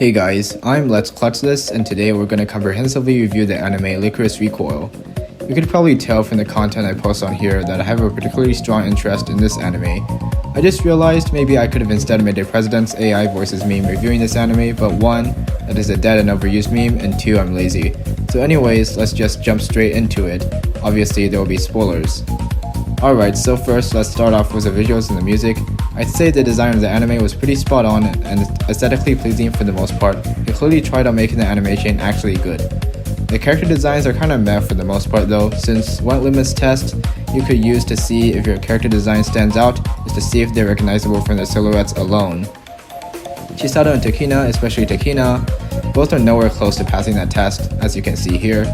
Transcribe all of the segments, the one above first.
Hey guys, I'm Let's Clutch This, and today we're going to comprehensively review the anime Lycoris Recoil. You could probably tell from the content I post on here that I have a particularly strong interest in this anime. I just realized maybe I could have instead made a President's AI voices meme reviewing this anime, but one, that is a dead and overused meme, and two, I'm lazy. So anyways, let's just jump straight into it. Obviously, there will be spoilers. Alright, so first let's start off with the visuals and the music. I'd say the design of the anime was pretty spot on and aesthetically pleasing for the most part. They clearly tried on making the animation actually good. The character designs are kinda meh for the most part though, since one litmus test you could use to see if your character design stands out is to see if they're recognizable from their silhouettes alone. Chisato and Takina, especially Takina, both are nowhere close to passing that test, as you can see here.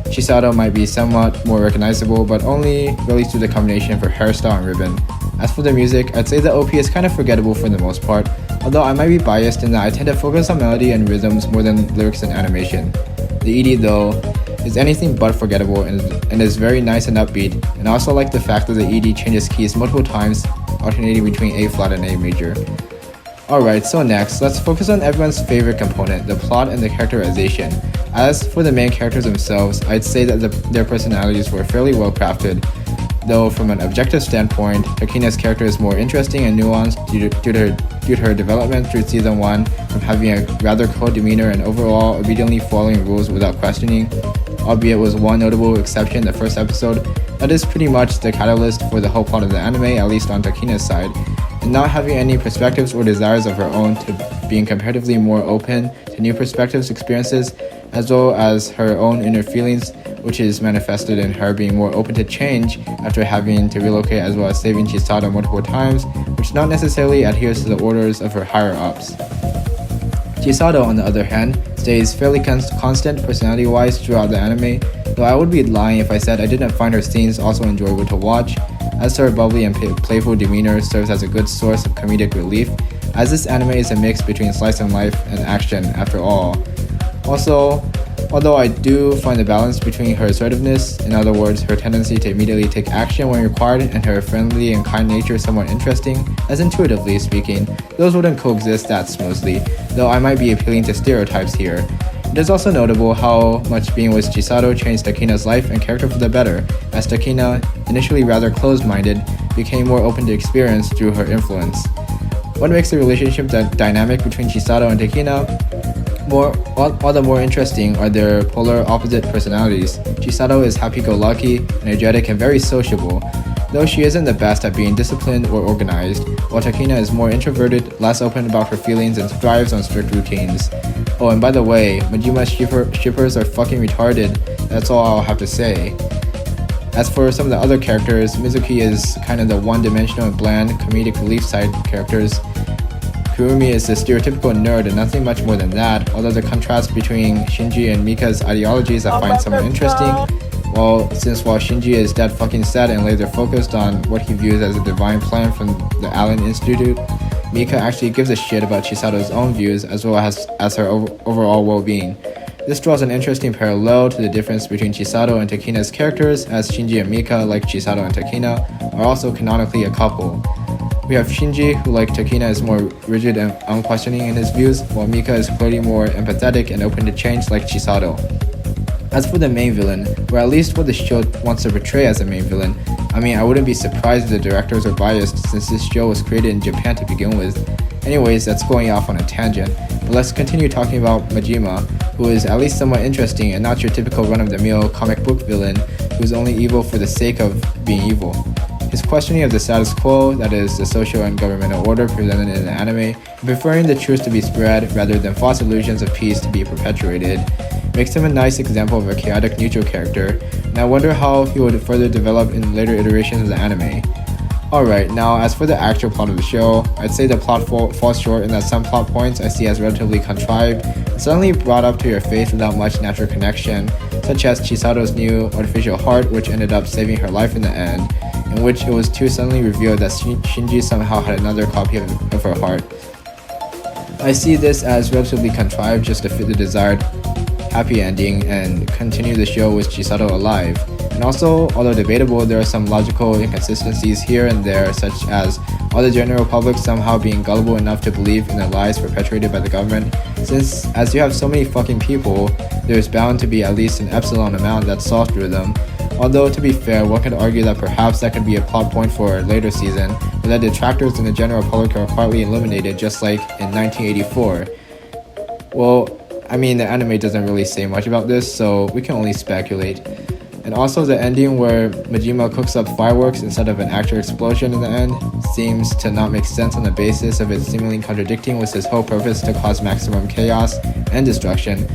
Chisato might be somewhat more recognizable, but only really through the combination of her hairstyle and ribbon. As for the music, I'd say the OP is kind of forgettable for the most part, although I might be biased in that I tend to focus on melody and rhythms more than lyrics and animation. The ED though is anything but forgettable and is very nice and upbeat, and I also like the fact that the ED changes keys multiple times, alternating between A flat and A major. Alright, so next, let's focus on everyone's favorite component, the plot and the characterization. As for the main characters themselves, I'd say that their personalities were fairly well crafted, though from an objective standpoint, Takina's character is more interesting and nuanced due to her development through Season 1, from having a rather cold demeanor and overall obediently following rules without questioning, albeit with one notable exception in the first episode. That is pretty much the catalyst for the whole plot of the anime, at least on Takina's side, and not having any perspectives or desires of her own to being comparatively more open to new perspectives, experiences, as well as her own inner feelings, which is manifested in her being more open to change after having to relocate, as well as saving Chisato multiple times, which not necessarily adheres to the orders of her higher-ups. Chisato, on the other hand, stays fairly constant personality-wise throughout the anime, though I would be lying if I said I didn't find her scenes also enjoyable to watch, as her bubbly and playful demeanor serves as a good source of comedic relief, as this anime is a mix between slice of life and action after all. Also, although I do find the balance between her assertiveness, in other words, her tendency to immediately take action when required, and her friendly and kind nature somewhat interesting, as intuitively speaking, those wouldn't coexist that smoothly, though I might be appealing to stereotypes here. It is also notable how much being with Chisato changed Takina's life and character for the better, as Takina, initially rather closed-minded, became more open to experience through her influence. What makes the relationship dynamic between Chisato and Takina all the more interesting are their polar opposite personalities. Chisato is happy-go-lucky, energetic, and very sociable, though she isn't the best at being disciplined or organized, while Takina is more introverted, less open about her feelings, and thrives on strict routines. Oh, and by the way, Majima shippers are fucking retarded, that's all I'll have to say. As for some of the other characters, Mizuki is kind of the one-dimensional and bland comedic relief side characters. Kurumi is the stereotypical nerd and nothing much more than that, although the contrast between Shinji and Mika's ideologies I find somewhat interesting. While Shinji is dead fucking set and laser focused on what he views as a divine plan from the Allen Institute, Mika actually gives a shit about Chisato's own views as well as her overall well-being. This draws an interesting parallel to the difference between Chisato and Takina's characters, as Shinji and Mika, like Chisato and Takina, are also canonically a couple. We have Shinji, who like Takina is more rigid and unquestioning in his views, while Mika is clearly more empathetic and open to change like Chisato. As for the main villain, or at least what the show wants to portray as a main villain, I wouldn't be surprised if the directors are biased since this show was created in Japan to begin with. Anyways, that's going off on a tangent, but let's continue talking about Majima, who is at least somewhat interesting and not your typical run-of-the-mill comic book villain who's only evil for the sake of being evil. His questioning of the status quo, that is, the social and governmental order presented in the anime, and preferring the truth to be spread rather than false illusions of peace to be perpetuated, makes him a nice example of a chaotic neutral character, and I wonder how he would further develop in later iterations of the anime. Alright, now as for the actual plot of the show, I'd say the plot falls short in that some plot points I see as relatively contrived and suddenly brought up to your face without much natural connection, such as Chisato's new artificial heart, which ended up saving her life in the end, in which it was too suddenly revealed that Shinji somehow had another copy of her heart. I see this as relatively contrived just to fit the desired happy ending and continue the show with Chisato alive. And also, although debatable, there are some logical inconsistencies here and there, such as or the general public somehow being gullible enough to believe in the lies perpetuated by the government, since as you have so many fucking people, there's bound to be at least an epsilon amount that's soft through them. Although, to be fair, one could argue that perhaps that could be a plot point for a later season, or that detractors in the general public are quietly eliminated just like in 1984. Well, I mean, the anime doesn't really say much about this, so we can only speculate. And also the ending where Majima cooks up fireworks instead of an actual explosion in the end seems to not make sense on the basis of it seemingly contradicting with his whole purpose to cause maximum chaos and destruction.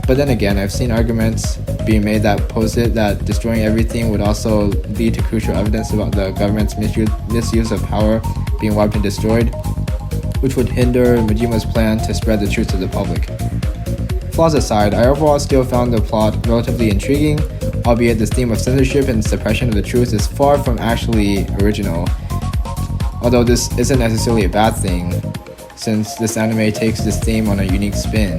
But then again, I've seen arguments being made that posit that destroying everything would also lead to crucial evidence about the government's misuse of power being wiped and destroyed, which would hinder Majima's plan to spread the truth to the public. Flaws aside, I overall still found the plot relatively intriguing, albeit the theme of censorship and suppression of the truth is far from actually original. Although this isn't necessarily a bad thing, since this anime takes this theme on a unique spin.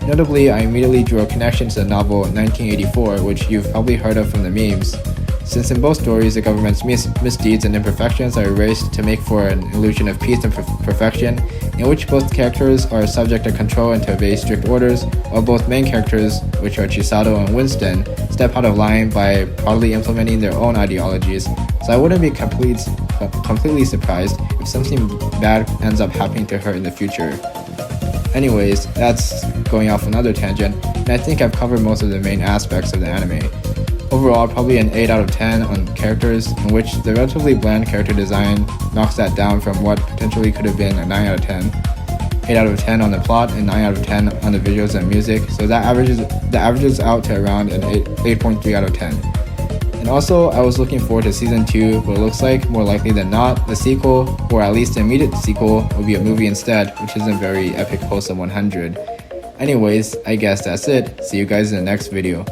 Notably, I immediately drew a connection to the novel 1984, which you've probably heard of from the memes, since in both stories the government's misdeeds and imperfections are erased to make for an illusion of peace and perfection, in which both characters are subject to control and to obey strict orders, while both main characters, which are Chisato and Winston, step out of line by proudly implementing their own ideologies. So I wouldn't be completely surprised if something bad ends up happening to her in the future. Anyways, that's going off another tangent, and I think I've covered most of the main aspects of the anime. Overall, probably an 8 out of 10 on characters, in which the relatively bland character design knocks that down from what potentially could have been a 9 out of 10. 8 out of 10 on the plot and 9 out of 10 on the visuals and music, so that averages out to around an 8.3 out of 10. And also, I was looking forward to season 2, but it looks like, more likely than not, the sequel, or at least the immediate sequel, will be a movie instead, which isn't very epic close to 100. Anyways, I guess that's it. See you guys in the next video.